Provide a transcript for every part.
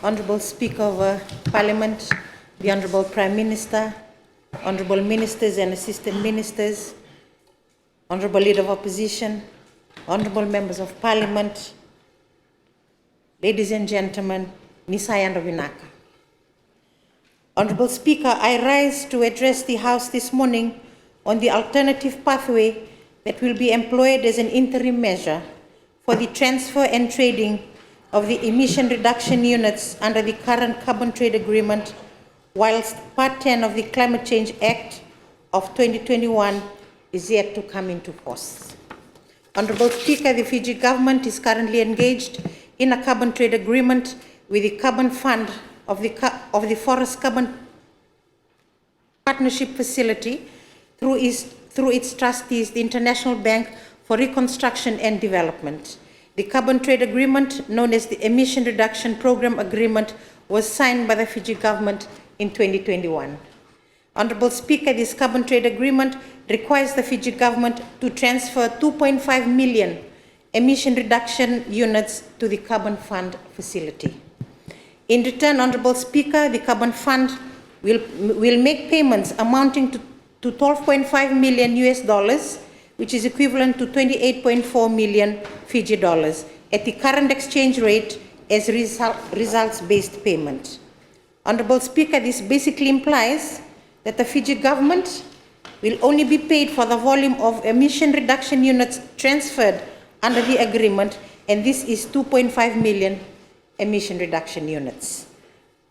Honorable Speaker of Parliament, the Honorable Prime Minister, Honorable Ministers and Assistant Ministers, Honorable Leader of Opposition, Honorable Members of Parliament, ladies and gentlemen, Nisayanda Vinaka. Honorable Speaker, I rise to address the House this morning on the alternative pathway that will be employed as an interim measure for the transfer and trading of the emission reduction units under the current carbon trade agreement, whilst Part 10 of the Climate Change Act of 2021 is yet to come into force. Honorable Speaker, the Fiji government is currently engaged in a carbon trade agreement with the Carbon Fund of the Forest Carbon Partnership Facility through its trustees, the International Bank for Reconstruction and Development. The carbon trade agreement, known as the Emission Reduction Program Agreement, was signed by the Fiji government in 2021. Honorable Speaker, this carbon trade agreement requires the Fiji government to transfer 2.5 million emission reduction units to the Carbon Fund facility. In return, Honorable Speaker, the Carbon Fund will make payments amounting to $12.5 million US, which is equivalent to 28.4 million Fiji dollars at the current exchange rate as results-based payment. Honorable Speaker, this basically implies that the Fiji government will only be paid for the volume of emission reduction units transferred under the agreement, and this is 2.5 million emission reduction units.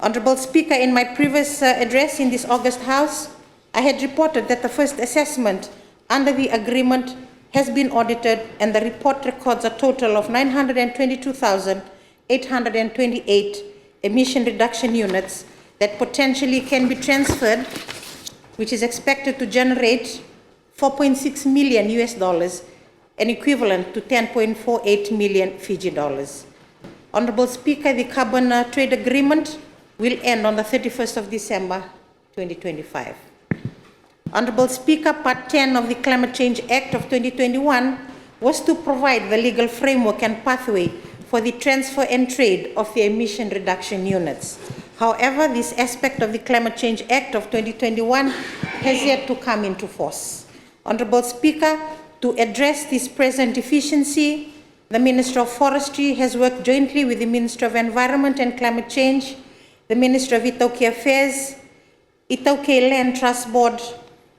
Honorable Speaker, in my previous address in this August House, I had reported that the first assessment under the agreement has been audited, and the report records a total of 922,828 emission reduction units that potentially can be transferred, which is expected to generate 4.6 million US dollars, an equivalent to 10.48 million Fiji dollars. Honorable Speaker, the carbon trade agreement will end on the 31st of December 2025. Honorable Speaker, Part 10 of the Climate Change Act of 2021 was to provide the legal framework and pathway for the transfer and trade of the emission reduction units. However, this aspect of the Climate Change Act of 2021 has yet to come into force. Honorable Speaker, to address this present deficiency, the Minister of Forestry has worked jointly with the Minister of Environment and Climate Change, the Minister of Itauke Affairs, Itauke Land Trust Board,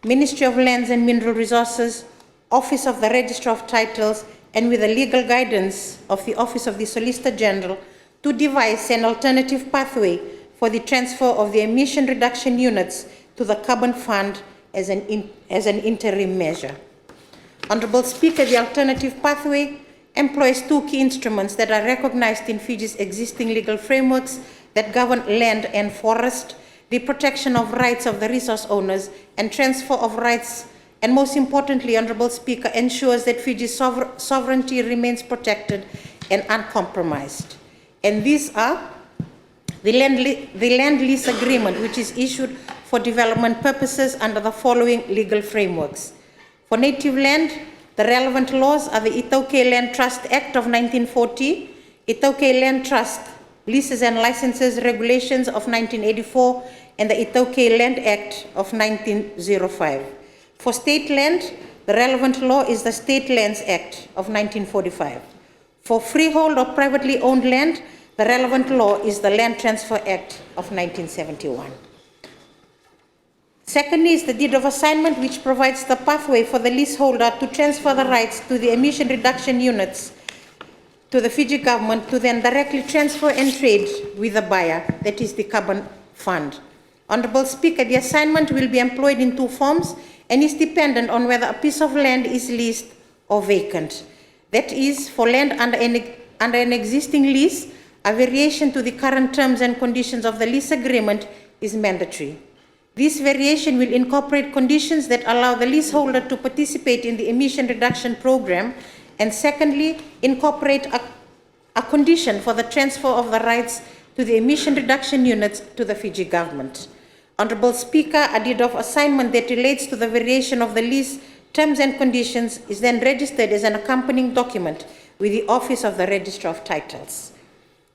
Ministry of Lands and Mineral Resources, Office of the Registrar of Titles, and with the legal guidance of the Office of the Solicitor General to devise an alternative pathway for the transfer of the emission reduction units to the Carbon Fund as an interim measure. Honorable Speaker, the alternative pathway employs two key instruments that are recognized in Fiji's existing legal frameworks that govern land and forest, the protection of rights of the resource owners, and transfer of rights, and most importantly, Honorable Speaker, ensures that Fiji's sovereignty remains protected and uncompromised. And these are the land lease agreement, which is issued for development purposes under the following legal frameworks. For native land, the relevant laws are the Itauke Land Trust Act of 1940, Itauke Land Trust Leases and Licenses Regulations of 1984, and the Itauke Land Act of 1905. For state land, the relevant law is the State Lands Act of 1945. For freehold or privately owned land, the relevant law is the Land Transfer Act of 1971. Secondly is the deed of assignment, which provides the pathway for the leaseholder to transfer the rights to the emission reduction units to the Fiji government to then directly transfer and trade with the buyer, that is the Carbon Fund. Honorable Speaker, the assignment will be employed in two forms and is dependent on whether a piece of land is leased or vacant. That is, for land under an existing lease, a variation to the current terms and conditions of the lease agreement is mandatory. This variation will incorporate conditions that allow the leaseholder to participate in the emission reduction program, and secondly, incorporate a condition for the transfer of the rights to the emission reduction units to the Fiji government. Honorable Speaker, a deed of assignment that relates to the variation of the lease terms and conditions is then registered as an accompanying document with the Office of the Registrar of Titles.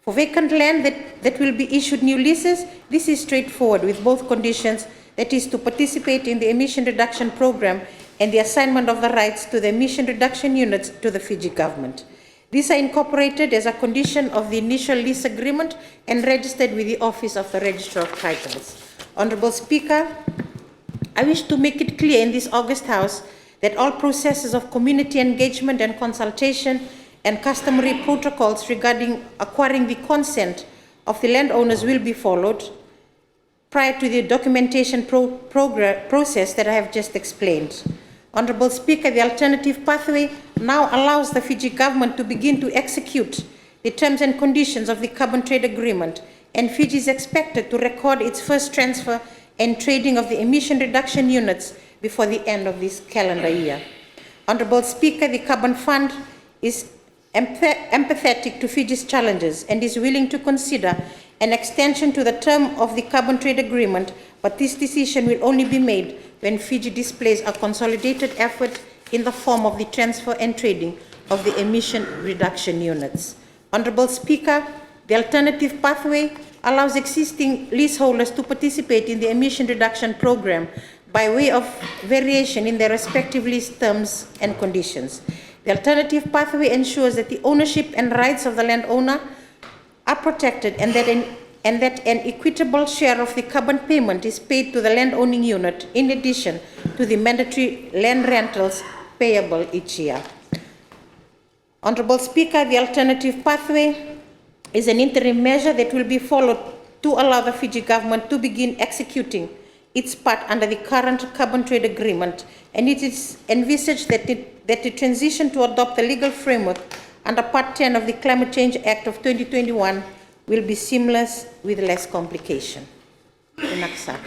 For vacant land that will be issued new leases, this is straightforward with both conditions, that is to participate in the emission reduction program and the assignment of the rights to the emission reduction units to the Fiji government. These are incorporated as a condition of the initial lease agreement and registered with the Office of the Registrar of Titles. Honourable Speaker, I wish to make it clear in this August House that all processes of community engagement and consultation and customary protocols regarding acquiring the consent of the landowners will be followed prior to the documentation process that I have just explained. Honourable Speaker, the alternative pathway now allows the Fiji government to begin to execute the terms and conditions of the carbon trade agreement, and Fiji is expected to record its first transfer and trading of the emission reduction units before the end of this calendar year. Honourable Speaker, the Carbon Fund is empathetic to Fiji's challenges and is willing to consider an extension to the term of the carbon trade agreement, but this decision will only be made when Fiji displays a consolidated effort in the form of the transfer and trading of the emission reduction units. Honourable Speaker, the alternative pathway allows existing leaseholders to participate in the emission reduction program by way of variation in their respective lease terms and conditions. The alternative pathway ensures that the ownership and rights of the landowner are protected and that an equitable share of the carbon payment is paid to the landowning unit in addition to the mandatory land rentals payable each year. Honourable Speaker, the alternative pathway is an interim measure that will be followed to allow the Fiji government to begin executing its part under the current carbon trade agreement, and it is envisaged that the transition to adopt the legal framework under Part 10 of the Climate Change Act of 2021 will be seamless with less complication. Inaksaka.